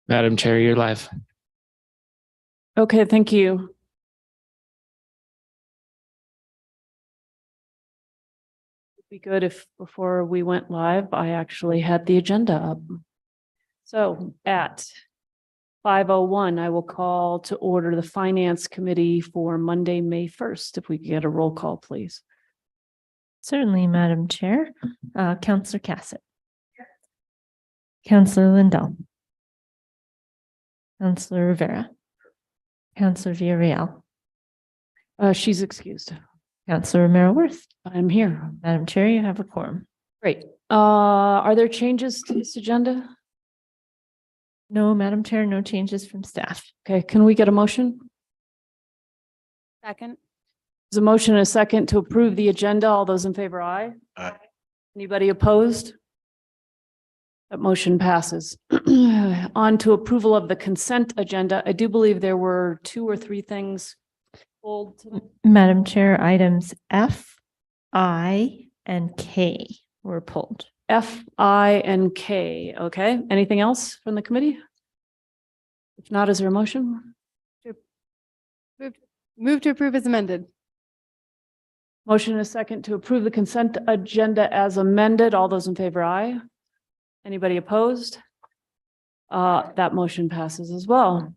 Madam Chair, you're live. Okay, thank you. It'd be good if before we went live, I actually had the agenda up. So at 5:01, I will call to order the Finance Committee for Monday, May 1st. If we could get a roll call, please. Certainly, Madam Chair. Councillor Cassett. Councillor Lindell. Councillor Rivera. Councillor Villarreal. She's excused. Councillor Romero Worth. I'm here. Madam Chair, you have a quorum. Great. Are there changes to this agenda? No, Madam Chair, no changes from staff. Okay, can we get a motion? Second. There's a motion and a second to approve the agenda. All those in favor, aye. Aye. Anybody opposed? That motion passes. On to approval of the consent agenda. I do believe there were 2 or 3 things pulled. Madam Chair, items F, I, and K were pulled. F, I, and K. Okay. Anything else from the committee? If not, is there a motion? Move to approve as amended. Motion and a second to approve the consent agenda as amended. All those in favor, aye. Anybody opposed? That motion passes as well.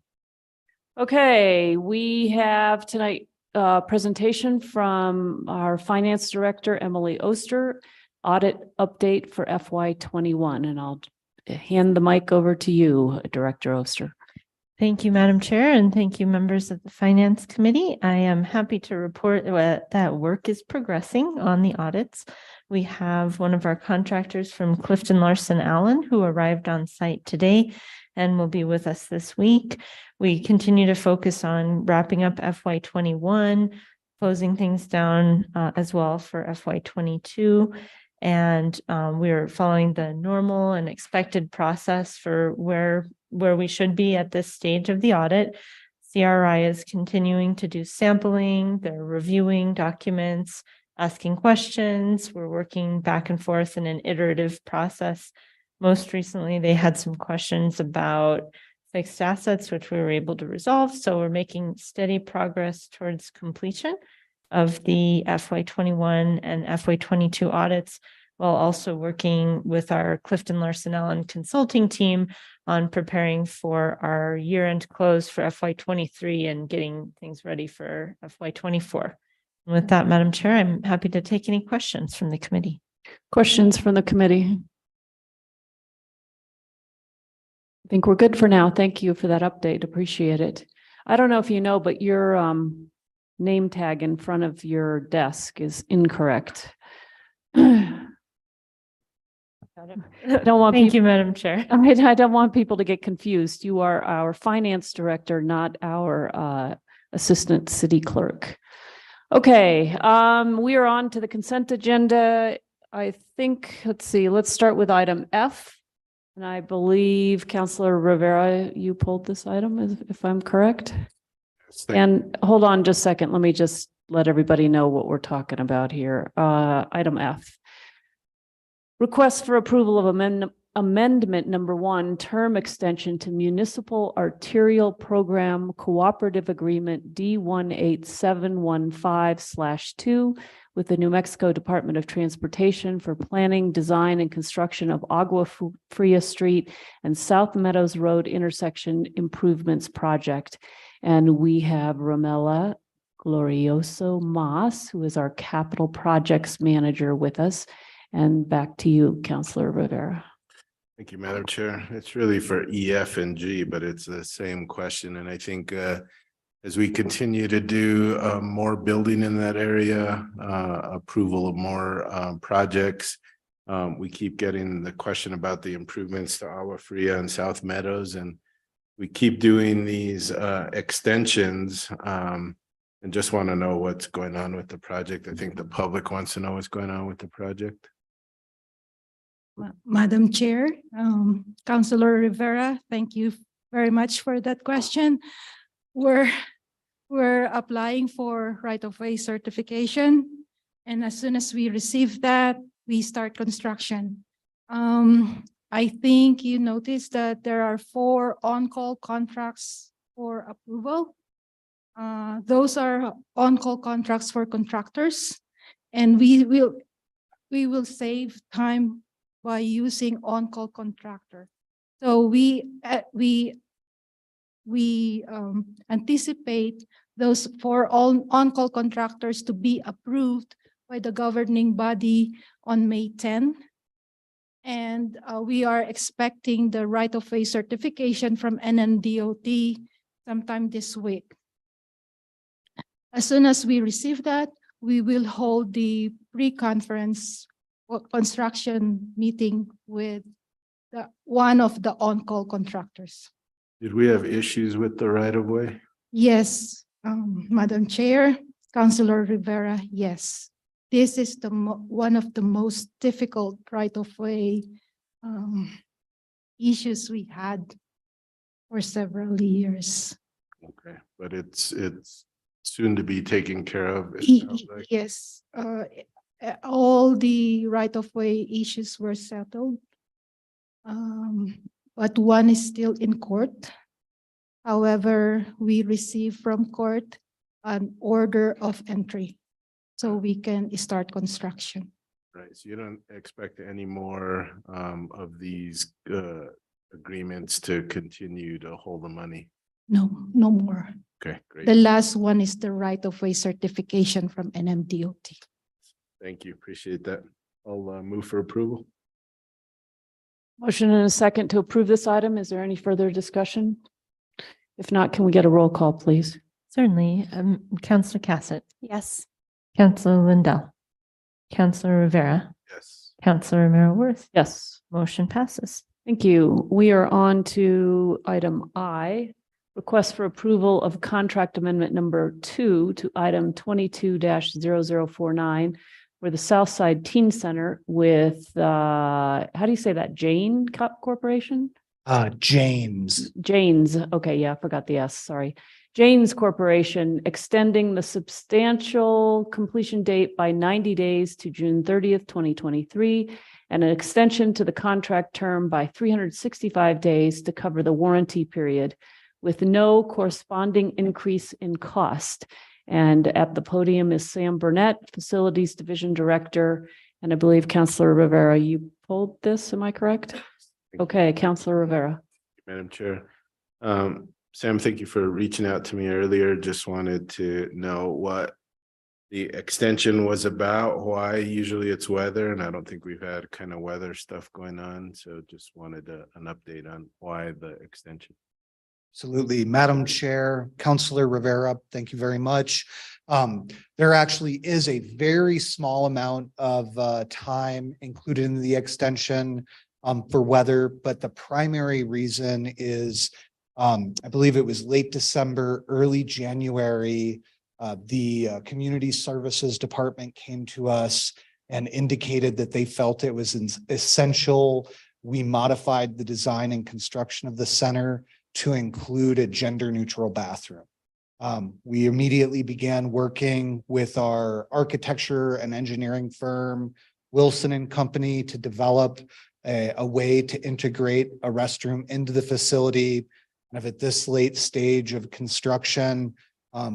Okay, we have tonight a presentation from our finance director, Emily Oster, audit update for FY21, and I'll hand the mic over to you, Director Oster. Thank you, Madam Chair, and thank you, members of the Finance Committee. I am happy to report that work is progressing on the audits. We have one of our contractors from Clifton Larson Allen who arrived on site today and will be with us this week. We continue to focus on wrapping up FY21, closing things down as well for FY22. And we're following the normal and expected process for where we should be at this stage of the audit. CRI is continuing to do sampling, they're reviewing documents, asking questions. We're working back and forth in an iterative process. Most recently, they had some questions about fixed assets, which we were able to resolve. So we're making steady progress towards completion of the FY21 and FY22 audits, while also working with our Clifton Larson Allen consulting team on preparing for our year-end close for FY23 and getting things ready for FY24. And with that, Madam Chair, I'm happy to take any questions from the committee. Questions from the committee? I think we're good for now. Thank you for that update. Appreciate it. I don't know if you know, but your name tag in front of your desk is incorrect. I don't want Thank you, Madam Chair. I don't want people to get confused. You are our finance director, not our assistant city clerk. Okay, we are on to the consent agenda. I think, let's see, let's start with item F. And I believe Councillor Rivera, you pulled this item, if I'm correct. And hold on just a second. Let me just let everybody know what we're talking about here. Item F. Request for approval of amendment number 1, term extension to Municipal Arterial Program Cooperative Agreement D18715/2 with the New Mexico Department of Transportation for planning, design, and construction of Agua Fria Street and South Meadows Road intersection improvements project. And we have Ramela Glorioso Mas, who is our capital projects manager, with us. And back to you, Councillor Rivera. Thank you, Madam Chair. It's really for E, F, and G, but it's the same question. And I think as we continue to do more building in that area, approval of more projects, we keep getting the question about the improvements to Agua Fria and South Meadows, and we keep doing these extensions and just want to know what's going on with the project. I think the public wants to know what's going on with the project. Madam Chair, Councillor Rivera, thank you very much for that question. We're applying for right-of-way certification, and as soon as we receive that, we start construction. I think you noticed that there are 4 on-call contracts for approval. Those are on-call contracts for contractors, and we will save time by using on-call contractor. So we anticipate those 4 on-call contractors to be approved by the governing body on May 10. And we are expecting the right-of-way certification from NMDOT sometime this week. As soon as we receive that, we will hold the pre-conference construction meeting with one of the on-call contractors. Did we have issues with the right of way? Yes, Madam Chair, Councilor Rivera, yes. This is one of the most difficult right-of-way issues we had for several years. Okay, but it's soon to be taken care of. It sounds like. Yes, all the right-of-way issues were settled. But one is still in court. However, we received from court an order of entry, so we can start construction. Right, so you don't expect any more of these agreements to continue to hold the money? No, no more. Okay, great. The last one is the right-of-way certification from NMDOT. Thank you, appreciate that. I'll move for approval. Motion and a second to approve this item. Is there any further discussion? If not, can we get a roll call, please? Certainly. Councillor Cassett, Yes. Councillor Lindell, Councillor Rivera, Yes. Councillor Romero Worth. Yes. Motion passes. Thank you. We are on to item I, request for approval of contract amendment number 2 to item 22-0049 for the Southside Teen Center with, how do you say that? Jane Corporation? James. Jane's. Okay. Yeah. I forgot the S. Sorry. Jane's Corporation, extending the substantial completion date by 90 days to June 30th, 2023, and an extension to the contract term by 365 days to cover the warranty period with no corresponding increase in cost. And at the podium is Sam Burnett, Facilities Division Director. And I believe Councilor Rivera, you pulled this, am I correct? Okay, Councilor Rivera. Madam Chair. Sam, thank you for reaching out to me earlier. Just wanted to know what the extension was about, why usually it's weather, and I don't think we've had kind of weather stuff going on. So just wanted an update on why the extension. Absolutely. Madam Chair, Councilor Rivera, thank you very much. There actually is a very small amount of time included in the extension for weather, but the primary reason is I believe it was late December, early January, the Community Services Department came to us and indicated that they felt it was essential. We modified the design and construction of the center to include a gender-neutral bathroom. We immediately began working with our architecture and engineering firm, Wilson and Company, to develop a way to integrate a restroom into the facility. And if at this late stage of construction,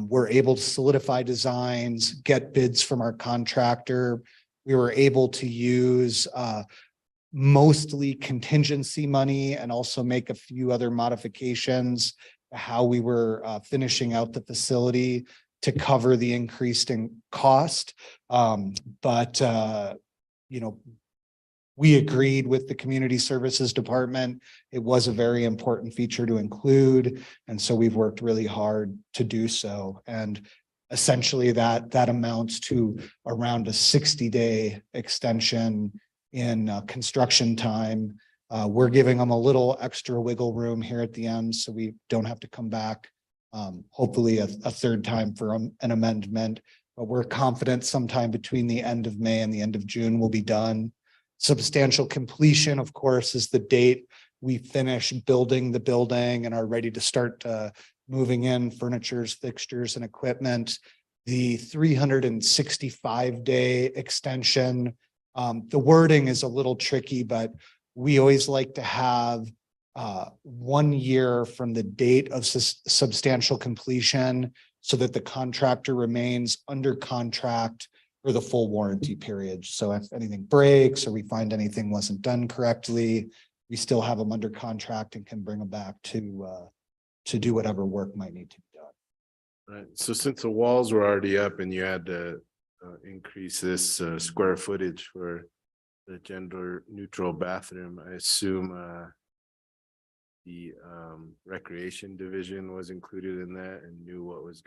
we're able to solidify designs, get bids from our contractor. We were able to use mostly contingency money and also make a few other modifications to how we were finishing out the facility to cover the increased in cost. We agreed with the Community Services Department. It was a very important feature to include. And so we've worked really hard to do so. And essentially that amounts to around a 60-day extension in construction time. We're giving them a little extra wiggle room here at the end, so we don't have to come back, hopefully a third time for an amendment. But we're confident sometime between the end of May and the end of June we'll be done. Substantial completion, of course, is the date we finish building the building and are ready to start moving in furnitures, fixtures, and equipment. The 365-day extension, the wording is a little tricky, but we always like to have 1 year from the date of substantial completion so that the contractor remains under contract for the full warranty period. So if anything breaks or we find anything wasn't done correctly, we still have them under contract and can bring them back to do whatever work might need to be done. Right, so since the walls were already up and you had to increase this square footage for the gender neutral bathroom, I assume the recreation division was included in that and knew what was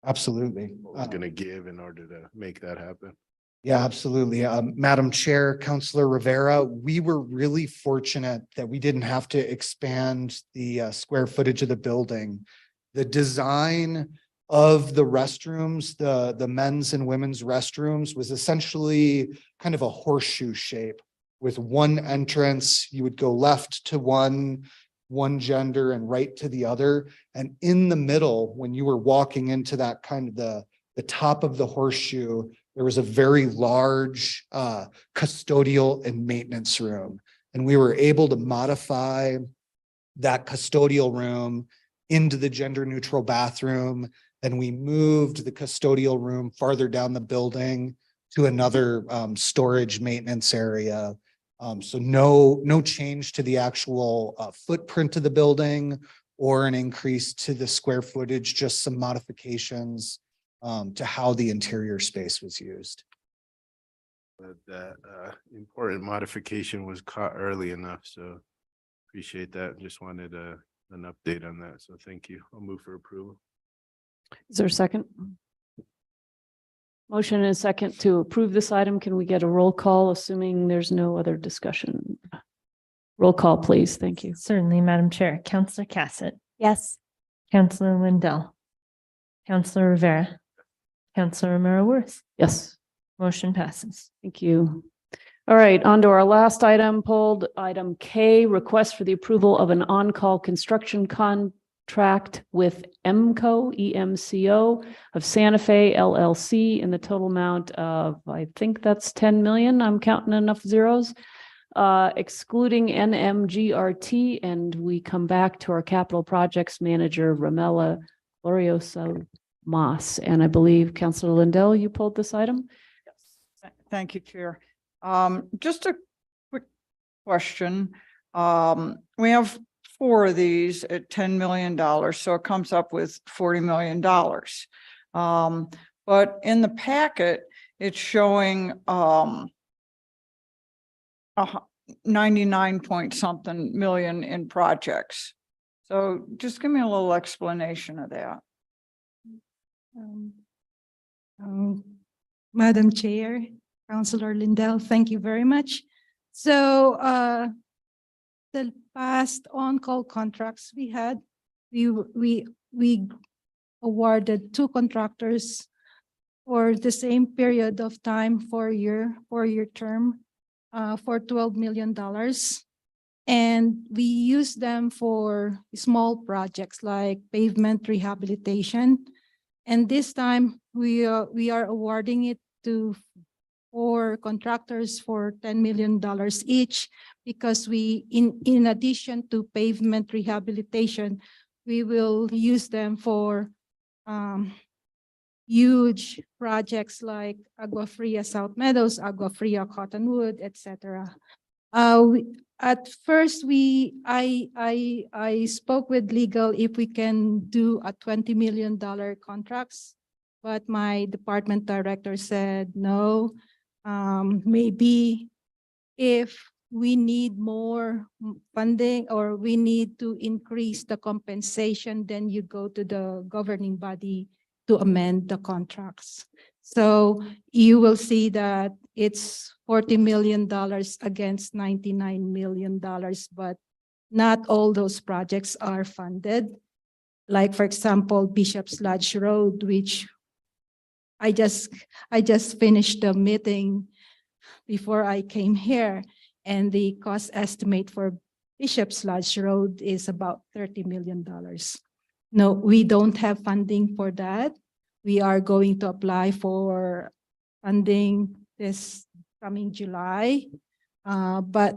Absolutely. gonna give in order to make that happen. Yeah, absolutely. Madam Chair, Councilor Rivera, we were really fortunate that we didn't have to expand the square footage of the building. The design of the restrooms, the men's and women's restrooms was essentially kind of a horseshoe shape with one entrance. You would go left to one gender and right to the other. And in the middle, when you were walking into that kind of the top of the horseshoe, there was a very large custodial and maintenance room. And we were able to modify that custodial room into the gender neutral bathroom. Then we moved the custodial room farther down the building to another storage maintenance area. So no change to the actual footprint of the building or an increase to the square footage, just some modifications to how the interior space was used. But that important modification was caught early enough, so appreciate that. Just wanted an update on that, so thank you. I'll move for approval. Is there a second? Motion and a second to approve this item. Can we get a roll call, assuming there's no other discussion? Roll call, please. Thank you. Certainly, Madam Chair. Counselor Cassett, Yes. Counselor Lindell, Counselor Rivera, Counselor Romero Worth. Yes. Motion passes. Thank you. All right, on to our last item, pulled item K, request for the approval of an on-call construction contract with EMCO of Santa Fe LLC in the total amount of, I think that's 10 million. I'm counting enough zeros, excluding NMGRT. And we come back to our capital projects manager, Ramela Glorioso Mas. And I believe Councilor Lindell, you pulled this item? Thank you, Chair. Just a quick question. We have 4 of these at $10 million, so it comes up with $40 million. But in the packet, it's showing 99 point something million in projects. So just give me a little explanation of that. Madam Chair, Councilor Lindell, thank you very much. So the past on-call contracts we had, we awarded 2 contractors for the same period of time, 4-year term, for $12 million. And we use them for small projects like pavement rehabilitation. And this time we are awarding it to 4 contractors for $10 million each, because we, in addition to pavement rehabilitation, we will use them for huge projects like Agua Fria South Meadows, Agua Fria Cottonwood, etc. At first, I spoke with legal if we can do a $20 million contracts, but my department director said no. Maybe if we need more funding or we need to increase the compensation, then you go to the governing body to amend the contracts. So you will see that it's $40 million against $99 million, but not all those projects are funded. Like, for example, Bishop's Lodge Road, which I just finished the meeting before I came here, and the cost estimate for Bishop's Lodge Road is about $30 million. No, we don't have funding for that. We are going to apply for funding this coming July. But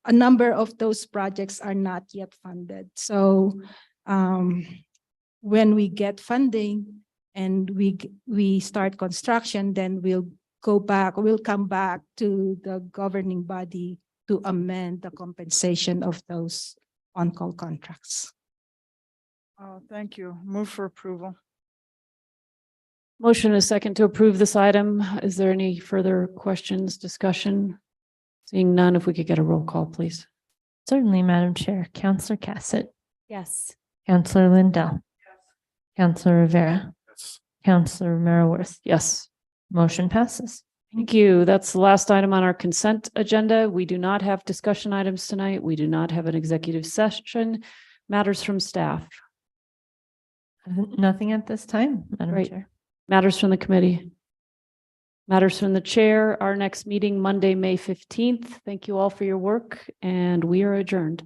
a number of those projects are not yet funded. So when we get funding and we start construction, then we'll come back to the governing body to amend the compensation of those on-call contracts. Thank you. Move for approval. Motion is second to approve this item. Is there any further questions, discussion? Seeing none, if we could get a roll call, please. Certainly, Madam Chair. Counselor Cassett, Yes. Counselor Lindell, Counselor Rivera, That's Counselor Romero Worth. Yes. Motion passes. Thank you. That's the last item on our consent agenda. We do not have discussion items tonight. We do not have an executive session. Matters from staff, Nothing at this time, Madam Great. Chair. matters from the committee. Matters from the chair. Our next meeting, Monday, May 15th. Thank you all for your work, and we are adjourned.